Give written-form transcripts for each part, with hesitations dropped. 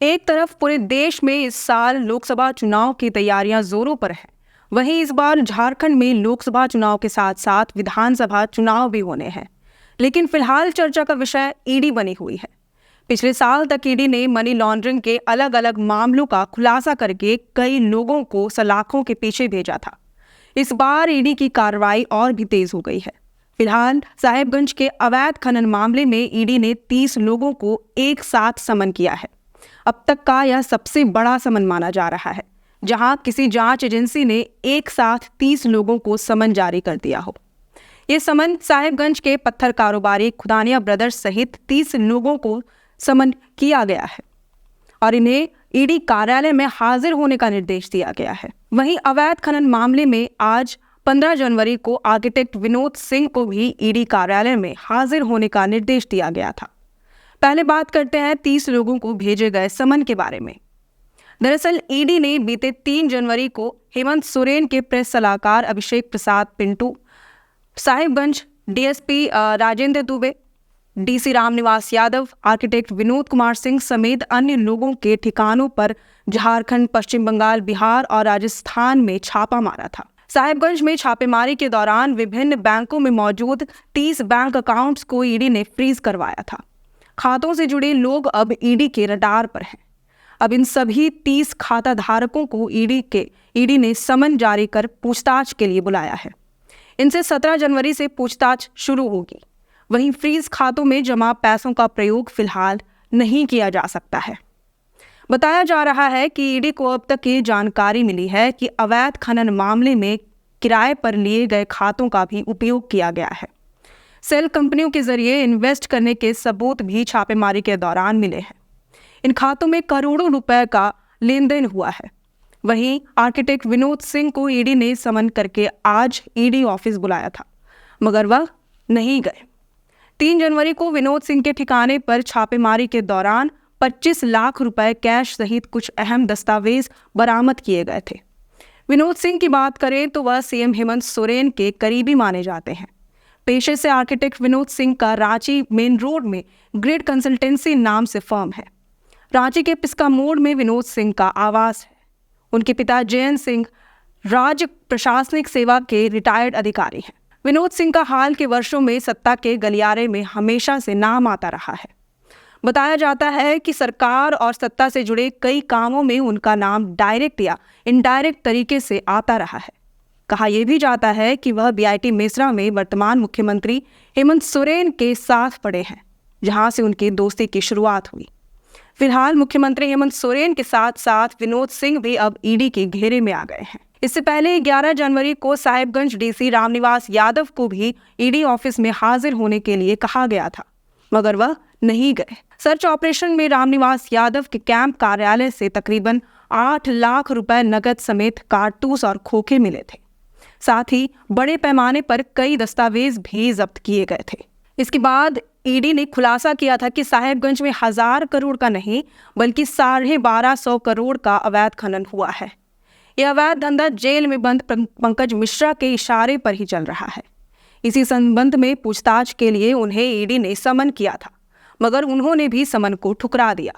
एक तरफ पूरे देश में इस साल लोकसभा चुनाव की तैयारियां जोरों पर है, वहीं इस बार झारखंड में लोकसभा चुनाव के साथ साथ विधानसभा चुनाव भी होने हैं। लेकिन फिलहाल चर्चा का विषय ईडी बनी हुई है। पिछले साल तक ईडी ने मनी लॉन्ड्रिंग के अलग अलग मामलों का खुलासा करके कई लोगों को सलाखों के पीछे भेजा था। इस बार ईडी की कार्रवाई और भी तेज हो गई है। फिलहाल साहेबगंज के अवैध खनन मामले में ईडी ने 30 लोगों को एक साथ समन किया है। अब तक का यह सबसे बड़ा समन माना जा रहा है, जहां किसी जांच एजेंसी ने एक साथ 30 लोगों को समन जारी कर दिया हो। ये समन साहेबगंज के पत्थर कारोबारी खुदानिया ब्रदर्स सहित 30 लोगों को समन किया गया है और इन्हें ईडी कार्यालय में हाजिर होने का निर्देश दिया गया है। वहीं अवैध खनन मामले में आज 15 जनवरी को आर्किटेक्ट विनोद सिंह को भी ईडी कार्यालय में हाजिर होने का निर्देश दिया गया था। पहले बात करते हैं 30 लोगों को भेजे गए समन के बारे में। दरअसल ईडी ने बीते 3 जनवरी को हेमंत सोरेन के प्रेस सलाहकार Abhishek Prasad Pintu, Sahibganj DSP Rajendra Dubey, DC Ramniwas Yadav, architect Vinod Kumar Singh समेत अन्य लोगों के ठिकानों पर झारखंड, पश्चिम बंगाल, बिहार और राजस्थान में छापा मारा था। साहिबगंज में छापेमारी के दौरान विभिन्न बैंकों में मौजूद 30 बैंक अकाउंट्स को ईडी ने फ्रीज करवाया था। खातों से जुड़े लोग अब ईडी के रडार पर हैं। अब इन सभी 30 खाता धारकों को ईडी ने समन जारी कर पूछताछ के लिए बुलाया है। इनसे 17 जनवरी से पूछताछ शुरू होगी। वहीं फ्रीज खातों में जमा पैसों का प्रयोग फिलहाल नहीं किया जा सकता है। बताया जा रहा है कि ईडी को अब तक ये जानकारी मिली है कि अवैध खनन मामले में किराए पर लिए गए खातों का भी उपयोग किया गया है। सेल कंपनियों के जरिए इन्वेस्ट करने के सबूत भी छापेमारी के दौरान मिले हैं। इन खातों में करोड़ों रुपए का लेन देन हुआ है। वहीं आर्किटेक्ट विनोद सिंह को ईडी ने समन करके आज ईडी ऑफिस बुलाया था, मगर वह नहीं गए। 3 जनवरी को विनोद सिंह के ठिकाने पर छापेमारी के दौरान 25 लाख रुपए कैश सहित कुछ अहम दस्तावेज बरामद किए गए थे। विनोद सिंह की बात करें तो वह सीएम हेमंत सोरेन के करीबी माने जाते हैं। पेशे से आर्किटेक्ट विनोद सिंह का रांची मेन रोड में ग्रिड कंसल्टेंसी नाम से फर्म है। रांची के पिस्का मोड़ में विनोद सिंह का आवास है। उनके पिता जयंत सिंह राज्य प्रशासनिक सेवा के रिटायर्ड अधिकारी हैं। विनोद सिंह का हाल के वर्षों में सत्ता के गलियारे में हमेशा से नाम आता रहा है। बताया जाता है कि सरकार और सत्ता से जुड़े कई कामों में उनका नाम डायरेक्ट या इनडायरेक्ट तरीके से आता रहा है। कहा यह भी जाता है कि वह बीआईटी मेसरा में वर्तमान मुख्यमंत्री हेमंत सोरेन के साथ पड़े हैं, जहां से उनकी दोस्ती की शुरुआत हुई। फिलहाल मुख्यमंत्री हेमंत सोरेन के साथ साथ विनोद सिंह भी अब ईडी के घेरे में आ गए हैं। इससे पहले 11 जनवरी को साहिबगंज डीसी रामनिवास यादव को भी ईडी ऑफिस में हाजिर होने के लिए कहा गया था, मगर वह नहीं गए। सर्च ऑपरेशन में रामनिवास यादव के कैंप कार्यालय से तकरीबन 8 लाख रुपए नकद समेत कारतूस और खोखे मिले थे। साथ ही बड़े पैमाने पर कई दस्तावेज भी जब्त किए गए थे। इसके बाद ईडी ने खुलासा किया था कि साहिबगंज में 1000 करोड़ का नहीं बल्कि 1250 करोड़ का अवैध खनन हुआ है। यह अवैध धंधा जेल में बंद पंकज मिश्रा के इशारे पर ही चल रहा है। इसी संबंध में पूछताछ के लिए उन्हें ईडी ने समन किया था, मगर उन्होंने भी समन को ठुकरा दिया,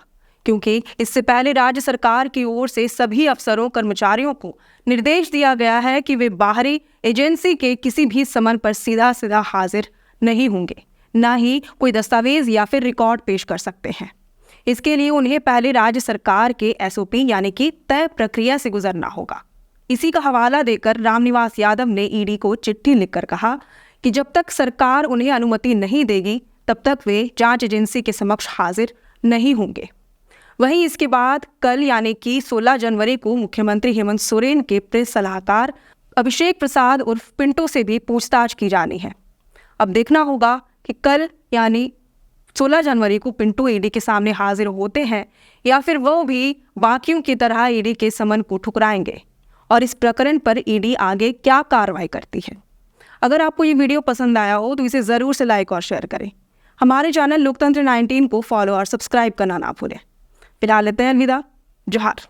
क्योंकि इससे पहले राज्य सरकार की ओर से सभी अफसरों कर्मचारियों को निर्देश दिया गया है कि वे बाहरी एजेंसी के किसी भी समन पर सीधा हाजिर नहीं होंगे, ना ही कोई दस्तावेज या फिर रिकॉर्ड पेश कर सकते हैं। इसके लिए उन्हें पहले राज्य सरकार के एसओपी यानी कि तय प्रक्रिया से गुजरना होगा। इसी का हवाला देकर रामनिवास यादव ने ईडी को चिट्ठी लिखकर कहा कि जब तक सरकार उन्हें अनुमति नहीं देगी तब तक वे जांच एजेंसी के समक्ष हाजिर नहीं होंगे। वहीं इसके बाद कल यानी कि 16 जनवरी को मुख्यमंत्री हेमंत सोरेन के प्रेस सलाहकार अभिषेक प्रसाद उर्फ पिंटू से भी पूछताछ की जानी है। अब देखना होगा कि कल यानी 16 जनवरी को पिंटू ईडी के सामने हाजिर होते हैं या फिर वो भी बाकियों की तरह ईडी के समन को ठुकराएंगे और इस प्रकरण पर ईडी आगे क्या कार्रवाई करती है। अगर आपको ये वीडियो पसंद आया हो तो इसे ज़रूर से लाइक और शेयर करें। हमारे चैनल लोकतंत्र 19 को फॉलो और सब्सक्राइब करना ना भूलें। फिलहाल लेते हैं अलविदा। जोहार।